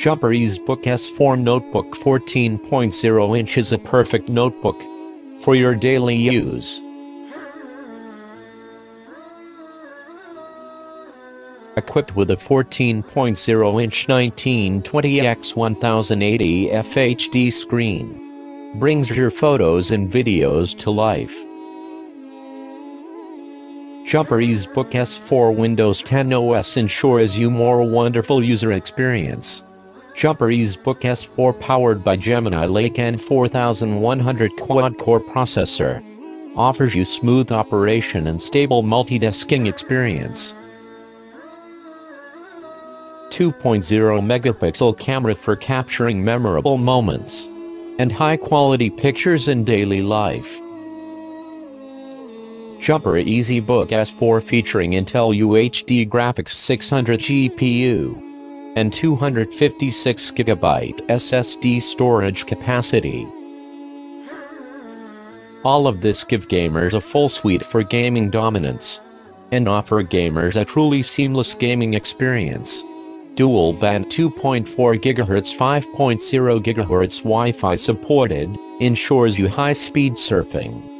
Jumper EZbook S4 Notebook 14.0 inch is a perfect notebook for your daily use. Equipped with a 14.0-inch 1920x1080 FHD screen, brings your photos and videos to life. Jumper EZbook S4 Windows 10 OS ensures you more wonderful user experience. Jumper EZbook S4 powered by Gemini Lake N4100 quad-core processor offers you smooth operation and stable multitasking experience. 2.0-megapixel camera for capturing memorable moments and high-quality pictures in daily life. Jumper EZbook S4 featuring Intel UHD Graphics 600 GPU and 256GB SSD storage capacity. All of this give gamers a full suite for gaming dominance and offer gamers a truly seamless gaming experience. Dual Band 2.4 GHz 5.0 GHz Wi-Fi supported ensures you high-speed surfing.